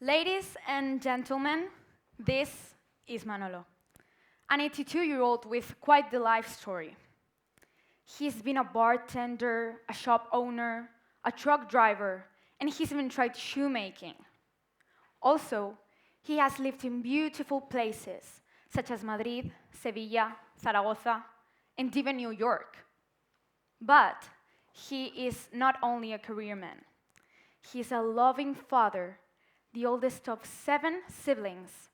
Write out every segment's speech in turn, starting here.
Ladies and gentlemen, this is Manolo, an 82-year-old with quite the life story. He's been a bartender, a shop owner, a truck driver, and he's even tried shoemaking. Also, he has lived in beautiful places such as Madrid, Sevilla, Zaragoza, and even New York. But he is not only a career man, he's a loving father, the oldest of 7 siblings,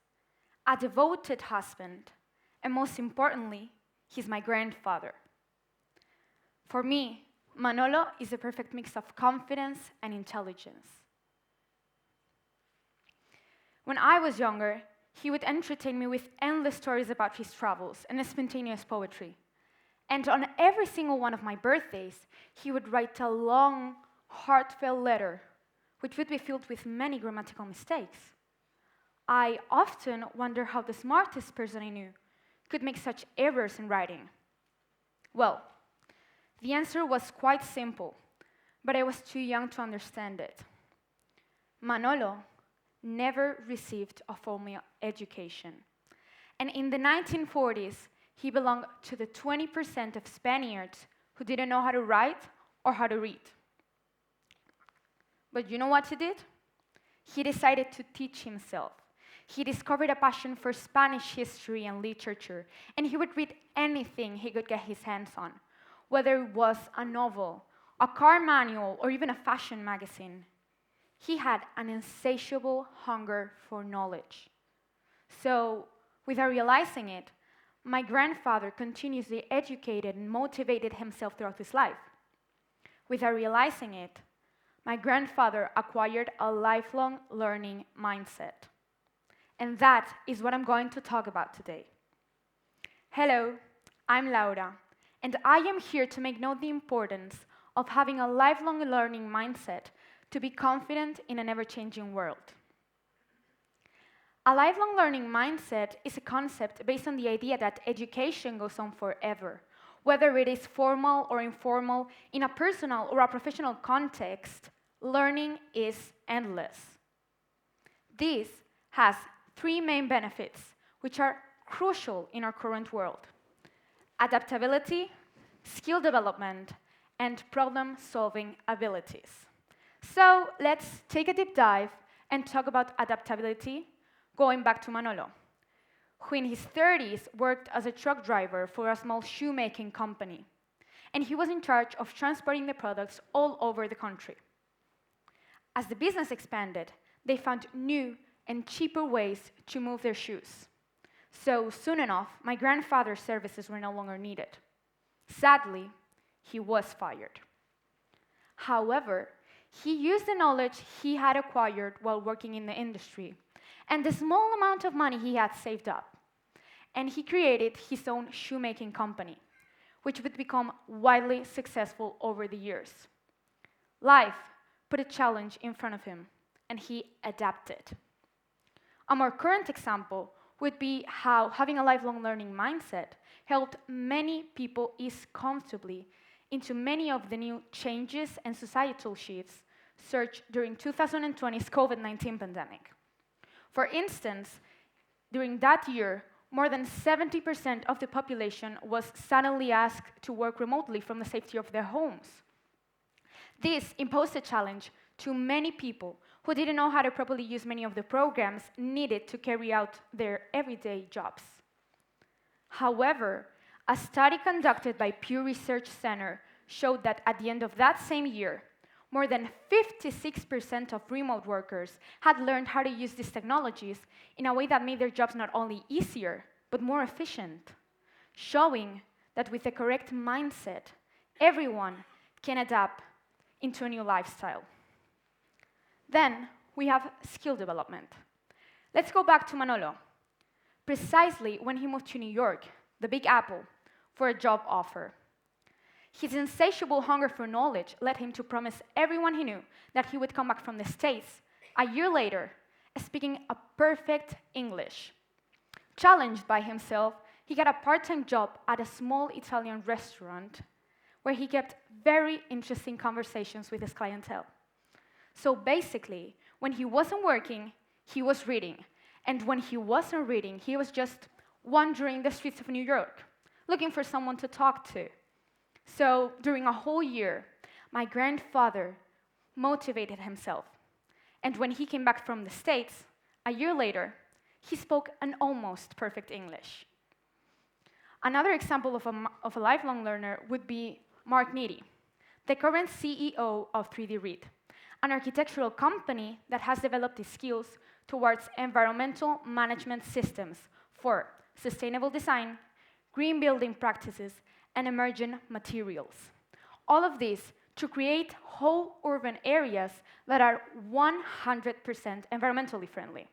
a devoted husband, and most importantly, he's my grandfather. For me, Manolo is a perfect mix of confidence and intelligence. When I was younger, he would entertain me with endless stories about his travels and spontaneous poetry. And on every single one of my birthdays, he would write a long, heartfelt letter, which would be filled with many grammatical mistakes. I often wonder how the smartest person I knew could make such errors in writing. Well, the answer was quite simple, but I was too young to understand it. Manolo never received a formal education. And in the 1940s, he belonged to the 20% of Spaniards who didn't know how to write or how to read. But you know what he did? He decided to teach himself. He discovered a passion for Spanish history and literature, and he would read anything he could get his hands on, whether it was a novel, a car manual, or even a fashion magazine. He had an insatiable hunger for knowledge. So, without realizing it, my grandfather continuously educated and motivated himself throughout his life. Without realizing it, my grandfather acquired a lifelong learning mindset. And that is what I'm going to talk about today. Hello, I'm Laura, and I am here to make note the importance of having a lifelong learning mindset to be confident in an ever-changing world. A lifelong learning mindset is a concept based on the idea that education goes on forever. Whether it is formal or informal, in a personal or a professional context, learning is endless. This has 3 main benefits, which are crucial in our current world: adaptability, skill development, and problem-solving abilities. So let's take a deep dive and talk about adaptability, going back to Manolo, who in his 30s worked as a truck driver for a small shoemaking company, and he was in charge of transporting the products all over the country. As the business expanded, they found new and cheaper ways to move their shoes. So soon enough, my grandfather's services were no longer needed. Sadly, he was fired. However, he used the knowledge he had acquired while working in the industry and the small amount of money he had saved up, and he created his own shoemaking company, which would become widely successful over the years. Life put a challenge in front of him, and he adapted. A more current example would be how having a lifelong learning mindset helped many people ease comfortably into many of the new changes and societal shifts surged during 2020's COVID-19 pandemic. For instance, during that year, more than 70% of the population was suddenly asked to work remotely from the safety of their homes. This imposed a challenge to many people who didn't know how to properly use many of the programs needed to carry out their everyday jobs. However, a study conducted by Pew Research Center showed that at the end of that same year, more than 56% of remote workers had learned how to use these technologies in a way that made their jobs not only easier, but more efficient, showing that with the correct mindset, everyone can adapt into a new lifestyle. Then we have skill development. Let's go back to Manolo. Precisely when he moved to New York, the Big Apple, for a job offer. His insatiable hunger for knowledge led him to promise everyone he knew that he would come back from the States a year later, speaking a perfect English. Challenged by himself, he got a part-time job at a small Italian restaurant where he kept very interesting conversations with his clientele. So basically, when he wasn't working, he was reading. And when he wasn't reading, he was just wandering the streets of New York, looking for someone to talk to. So during a whole year, my grandfather motivated himself. And when he came back from the States, a year later, he spoke an almost perfect English. Another example of a lifelong learner would be Mark Needy, the current CEO of 3D Read, an architectural company that has developed its skills towards environmental management systems for sustainable design, green building practices, and emergent materials. All of this to create whole urban areas that are 100% environmentally friendly.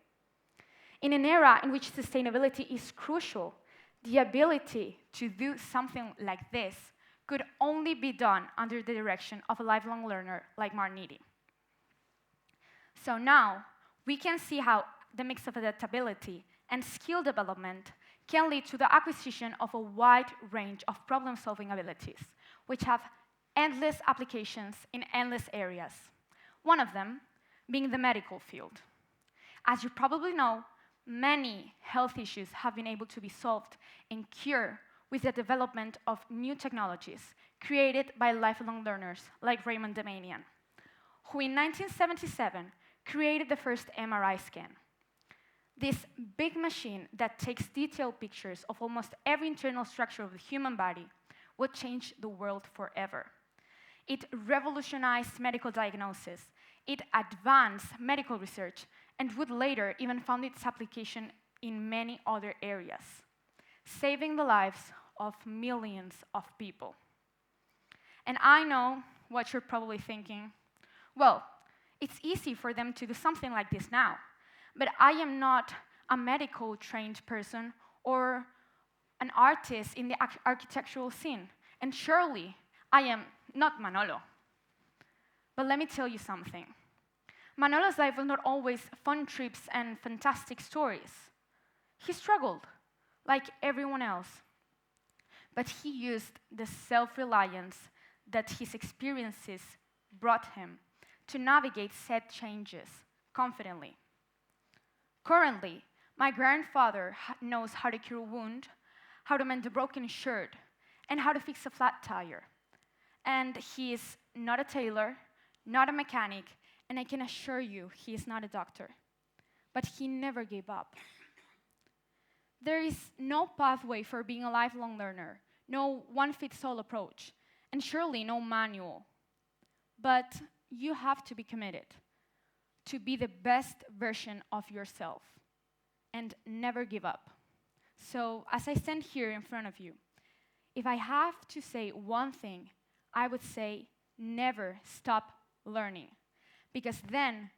In an era in which sustainability is crucial, the ability to do something like this could only be done under the direction of a lifelong learner like Mark Needy. So now, we can see how the mix of adaptability and skill development can lead to the acquisition of a wide range of problem-solving abilities, which have endless applications in endless areas. One of them being the medical field. As you probably know, many health issues have been able to be solved and cured with the development of new technologies created by lifelong learners like Raymond Damanian, who in 1977 created the first MRI scan. This big machine that takes detailed pictures of almost every internal structure of the human body would change the world forever. It revolutionized medical diagnosis, it advanced medical research, and would later even found its application in many other areas, saving the lives of millions of people. And I know what you're probably thinking. Well, it's easy for them to do something like this now, but I am not a medical trained person or an artist in the architectural scene, and surely I am not Manolo. But let me tell you something. Manolo's life was not always fun trips and fantastic stories. He struggled, like everyone else. But he used the self-reliance that his experiences brought him to navigate said changes confidently. Currently, my grandfather knows how to cure a wound, how to mend a broken shirt, and how to fix a flat tire. And he is not a tailor, not a mechanic, and I can assure you he is not a doctor. But he never gave up. There is no pathway for being a lifelong learner, no one-fits-all approach, and surely no manual. But you have to be committed to be the best version of yourself and never give up. So as I stand here in front of you, if I have to say one thing, I would say never stop learning, because then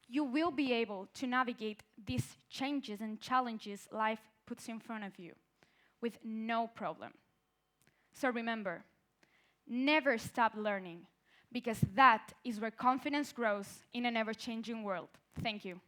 you will be able to navigate these changes and challenges life puts in front of you with no problem. So remember, never stop learning, because that is where confidence grows in an ever-changing world. Thank you.